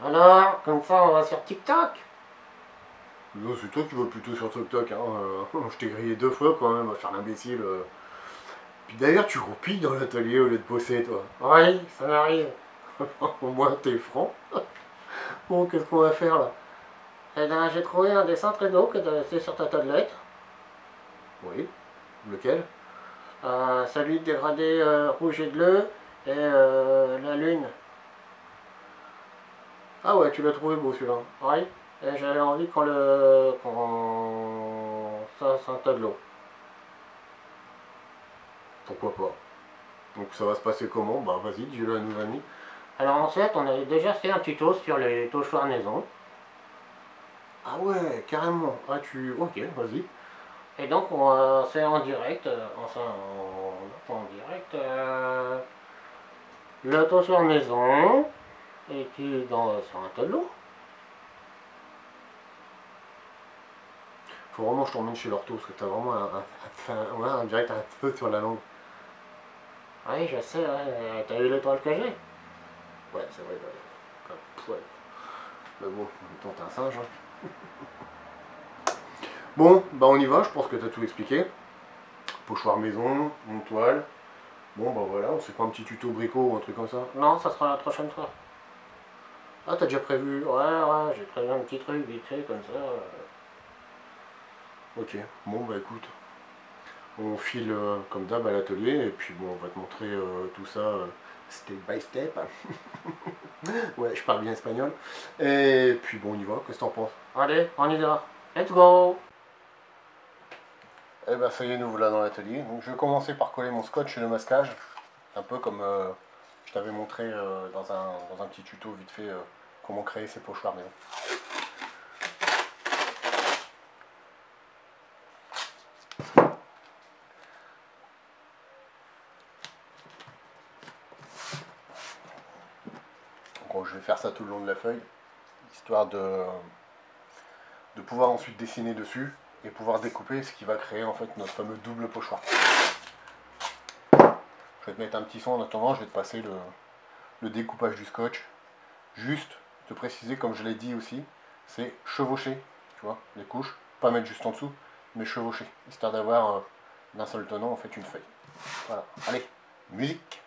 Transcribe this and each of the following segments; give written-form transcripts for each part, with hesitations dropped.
Alors, comme ça, on va sur TikTok. Non, c'est toi qui vas plutôt sur TikTok, hein. Je t'ai grillé 2 fois quand même à faire l'imbécile. Puis d'ailleurs, tu roupilles dans l'atelier au lieu de bosser, toi. Oui, ça m'arrive. Au moins, t'es franc. Bon, qu'est-ce qu'on va faire là? Eh ben, j'ai trouvé un dessin très beau que tu as laissé sur ta tablette. Oui. Lequel? Celui de dégradé rouge et bleu et la lune. Ah ouais, tu l'as trouvé beau celui-là. Oui, et j'avais envie qu'on fasse un tableau. Pourquoi pas? Donc ça va se passer comment? Bah vas-y, dis-le à nos amis. Alors en fait, on avait déjà fait un tuto sur les pochoirs maison. Ah ouais, carrément. Ah tu... Ok, vas-y. Et donc on va faire en direct, en direct, le pochoir maison, et puis sur un tableau. Faut vraiment que je t'emmène chez l'ortho parce que t'as vraiment ouais, un direct un feu sur la langue. Oui, je sais, ouais, t'as eu l'étoile que j'ai. Ouais, c'est vrai, bah, ouais. Mais bon, en même temps, t'es un singe. Hein. Bon, bah on y va, je pense que t'as tout expliqué. Pochoir maison, une toile. Bon, bah voilà, on se fait pas un petit tuto brico ou un truc comme ça. Non, ça sera la prochaine fois. Ah, t'as déjà prévu? Ouais, j'ai prévu un petit truc vite fait comme ça. Ok, bon, bah écoute. On file comme d'hab à l'atelier et puis bon, on va te montrer tout ça step by step. Ouais, je parle bien espagnol. Et puis bon, on y va, qu'est-ce que t'en penses? Allez, on y va. Let's go! Eh ben ça y est, nous voilà dans l'atelier. Donc je vais commencer par coller mon scotch et le masquage. Un peu comme je t'avais montré dans un petit tuto vite fait comment créer ces pochoirs maison. Donc je vais faire ça tout le long de la feuille, histoire de pouvoir ensuite dessiner dessus et pouvoir découper ce qui va créer en fait notre fameux double pochoir. Je vais te mettre un petit son en attendant, je vais te passer le découpage du scotch. Juste te préciser, comme je l'ai dit aussi, c'est chevaucher, tu vois, les couches, pas mettre juste en dessous, mais chevaucher, histoire d'avoir d'un seul tenant en fait une feuille. Voilà, allez, musique.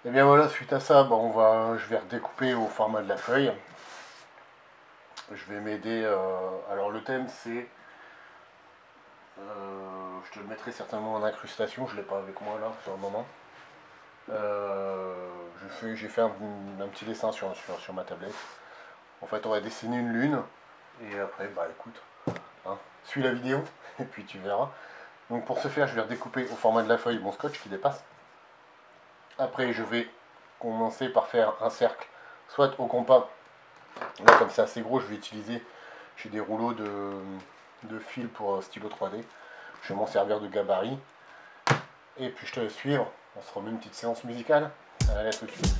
Et bien voilà, suite à ça, bon, je vais redécouper au format de la feuille. Je vais m'aider. Alors le thème c'est, je te le mettrai certainement en incrustation, je ne l'ai pas avec moi là pour le moment. J'ai fait un petit dessin sur ma tablette. En fait, on va dessiner une lune et après, bah écoute, hein, suis la vidéo et puis tu verras. Donc pour ce faire, je vais redécouper au format de la feuille mon scotch qui dépasse. Après, je vais commencer par faire un cercle, soit au compas. Là, comme c'est assez gros, je vais utiliser, j'ai des rouleaux de fil pour stylo 3D. Je vais m'en servir de gabarit. Et puis je te laisse suivre. On se remet une petite séance musicale. Allez, à tout de suite.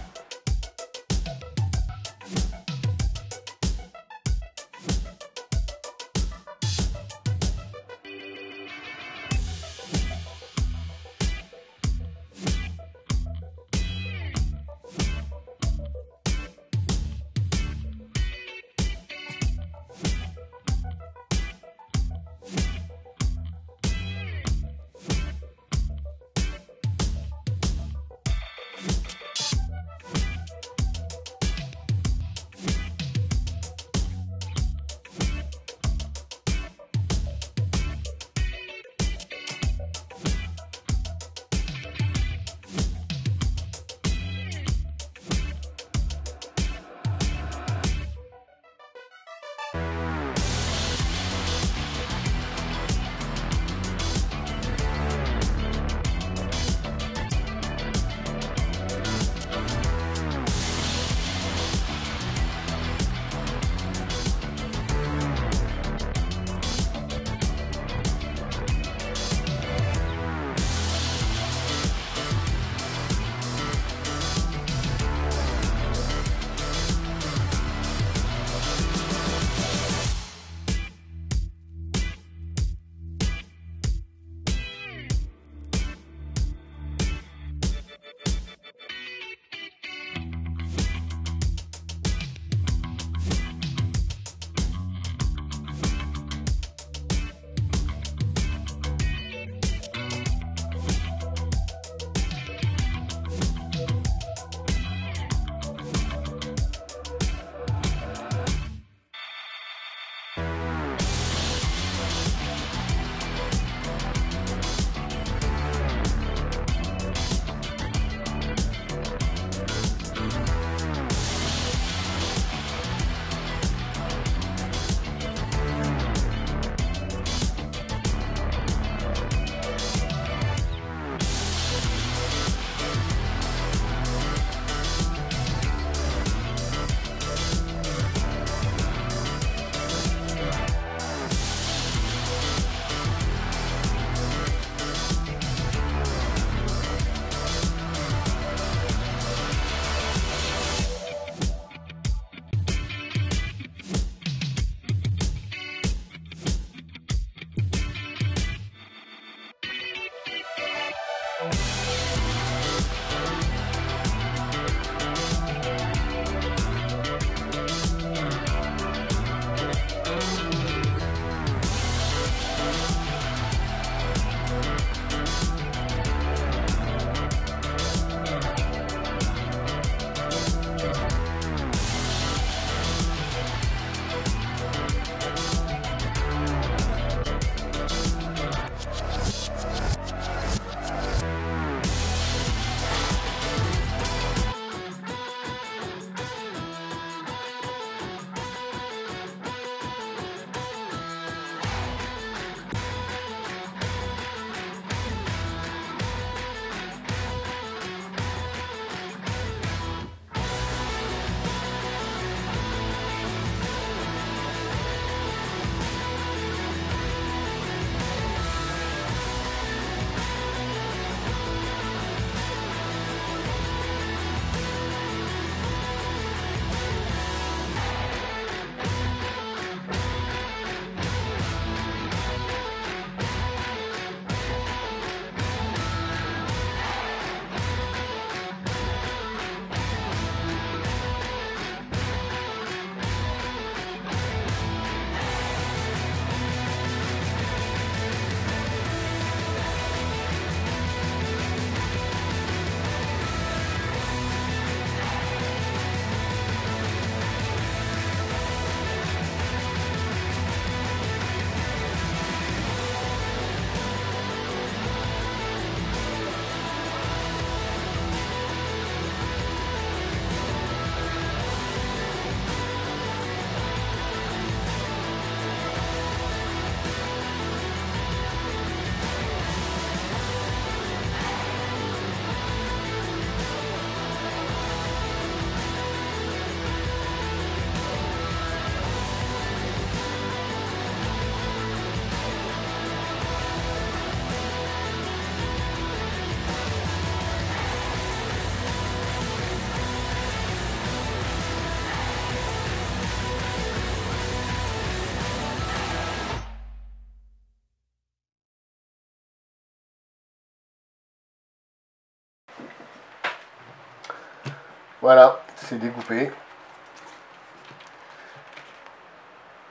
Voilà, c'est découpé.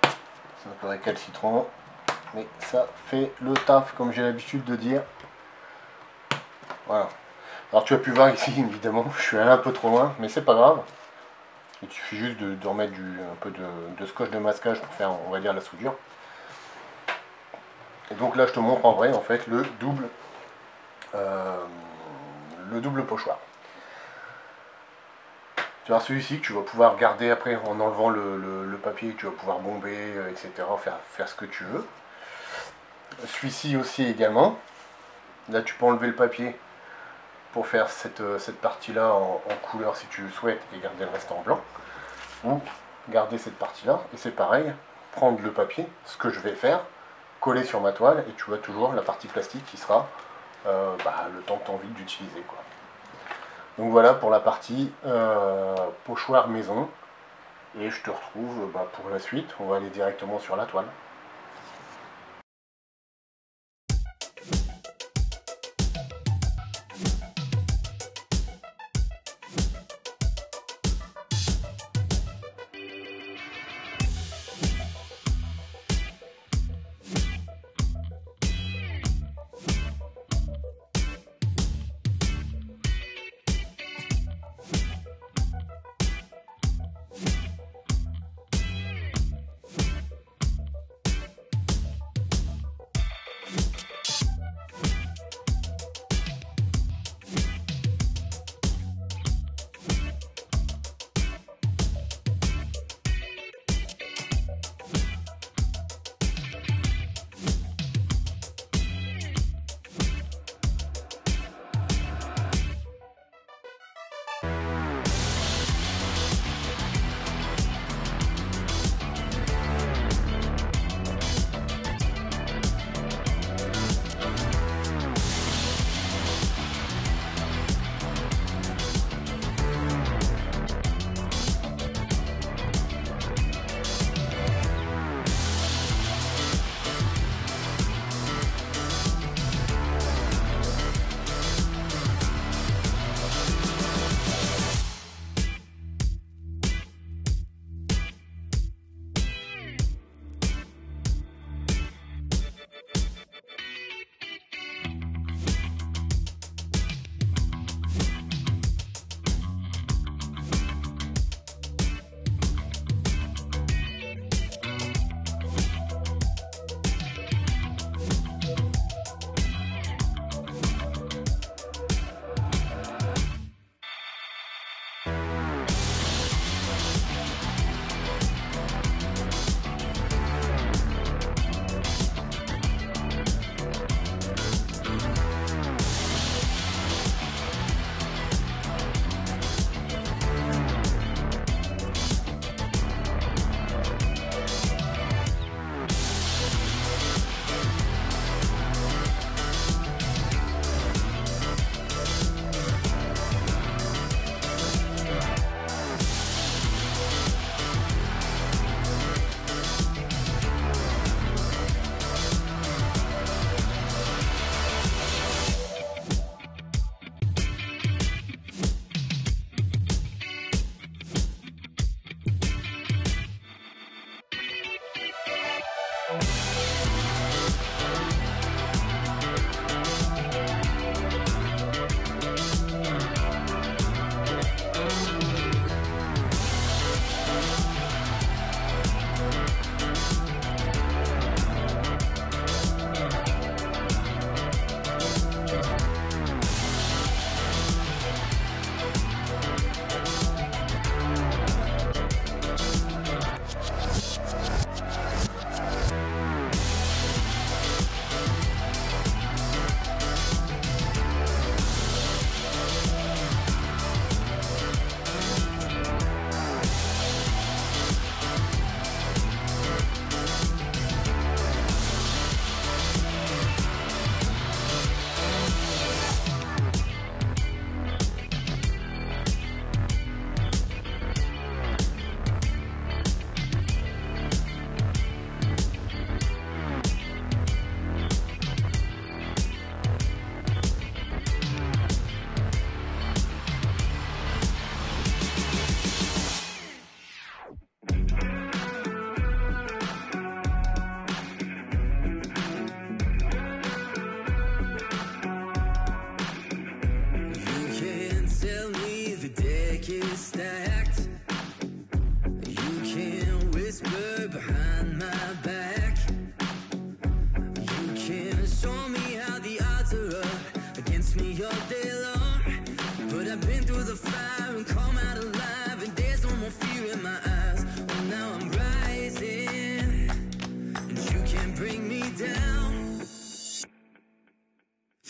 C'est un peu récalcitrant, mais ça fait le taf, comme j'ai l'habitude de dire. Voilà. Alors tu as pu voir ici, évidemment, je suis allé un peu trop loin, mais c'est pas grave. Il suffit juste de remettre un peu de scotch de masquage pour faire, on va dire, la soudure. Et donc là, je te montre en vrai, en fait, le double pochoir. Tu vas celui-ci que tu vas pouvoir garder après en enlevant le papier, tu vas pouvoir bomber, etc., faire ce que tu veux. Celui-ci aussi également. Là, tu peux enlever le papier pour faire cette partie-là en couleur si tu le souhaites et garder le reste en blanc. Ou garder cette partie-là. Et c'est pareil, prendre le papier, ce que je vais faire, coller sur ma toile et tu vois toujours la partie plastique qui sera le temps que tu as envie d'utiliser, quoi. Donc voilà pour la partie pochoir maison. Et je te retrouve pour la suite. On va aller directement sur la toile.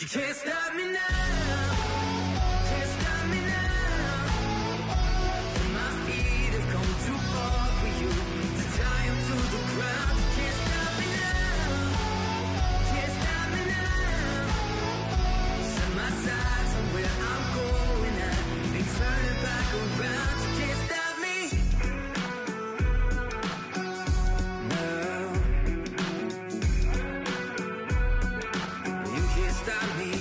You can't stop me now. Can't stop me now. My feet have come too far for you to tie them to the ground. You can't stop me now. Can't stop me now. Set my sights on where I'm going at. Ain't turning back around. You can't stop me now. You can't stop me.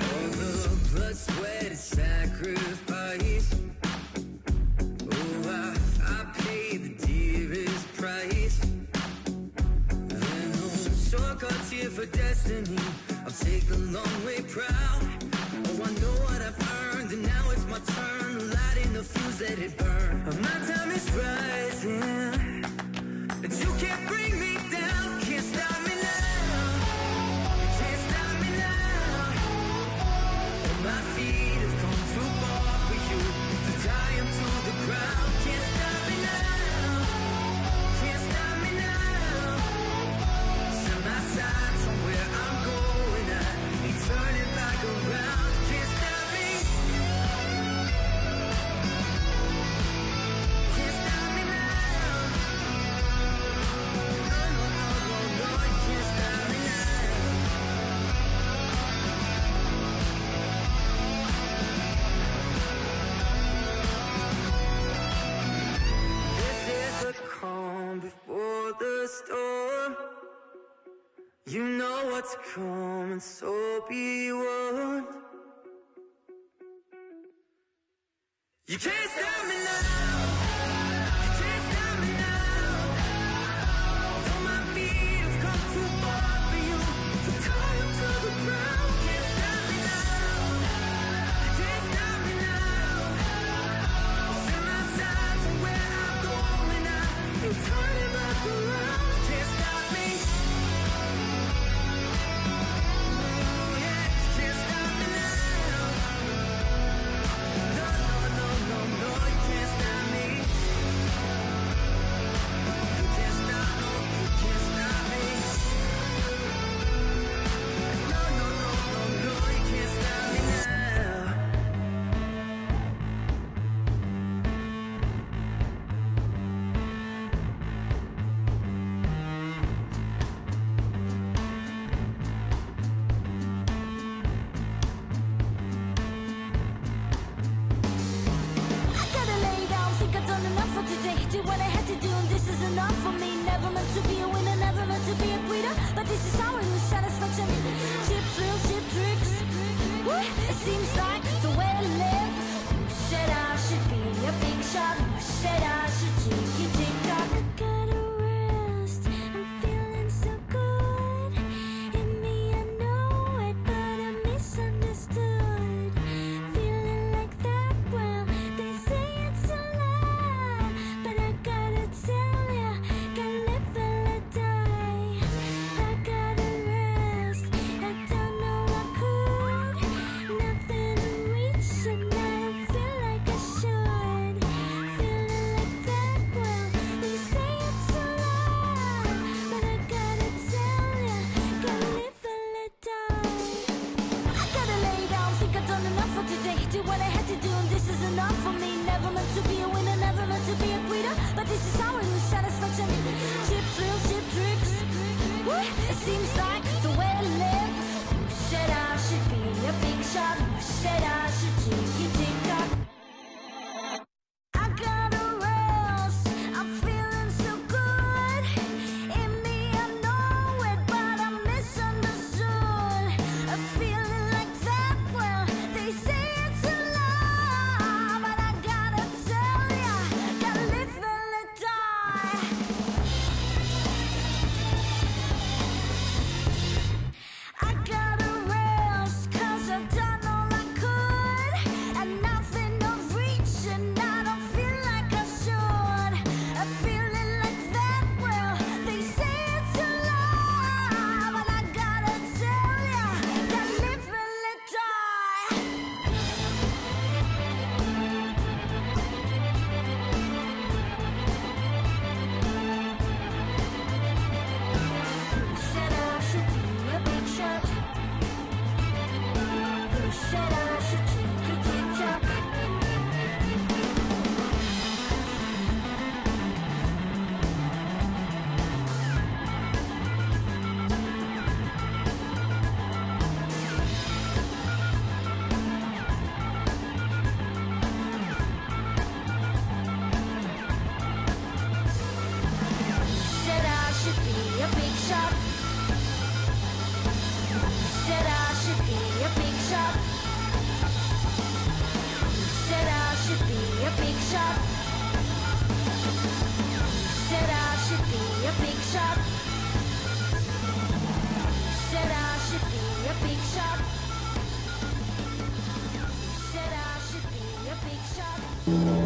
All the blood, sweat, and sacrifice. Oh, I paid the dearest price. And no shortcuts here for destiny. I'll take the long way proud. Oh, I know what I've earned, and now it's my turn. Lighting the fuse, let it burn. My time is rising, and you can't bring me down. Can't stop me now. You can't stop me now. My feet have come too far for you to tie them to the ground. Can't stop me now. Can't stop me now. Set my sights on where I'm going at. Ain't turning back around. Can't stop me. Can't stop me now. No, no, no, no, no. You can't stop me now. This is the calm before the storm. You know what's coming, so be warned. You can't stop me now. You can't stop me now. Though my feet have come too far for you to tie them to the ground. Can't stop me now. Can't stop me now. Set my sights on where I'm going at. Ain't turning back around. Can't stop me. Oh yeah, can't stop me now. No, no, no, no, no, you can't stop me. You can't stop, no, you can't stop me. No, no, no, no, no, you can't stop me now. I gotta lay down, think I've done enough for today. Did what I had to do and this is enough for me. Never meant to be a winner, never meant to be a quitter. But this is how I lose satisfaction. Chip thrills, chip tricks. Woo! It seems like the way to live. Said I should be a big shot. Said I should take it, tick tock. I gotta rest, I'm feeling so good. In me I know it, but I'm misunderstood. Feeling like that, well, they say it's a lie. But I gotta tell ya, gotta live and let die. I gotta rest, I don't know I could. Nothing to reach and I don't feel like I should. Feeling like that, well, they say it's a lie. But I gotta tell ya, gotta live and let die. I gotta lay down, think I've done enough for today. Did what I had to do and this is enough for me. Never meant to be a winner, never meant to be a quitter. But this is how I lose satisfaction. Chip thrills, chip tricks. Woo! It seems like the way to live. Said I should be a big shot. Said I should take it, tick tock. I gotta rest, I'm feeling so good. In me I know it, but I'm misunderstood. I'm feeling like that, well, they say it's a lie. But I gotta tell ya, gotta live and let die. a big shot. Said I should be a big shot.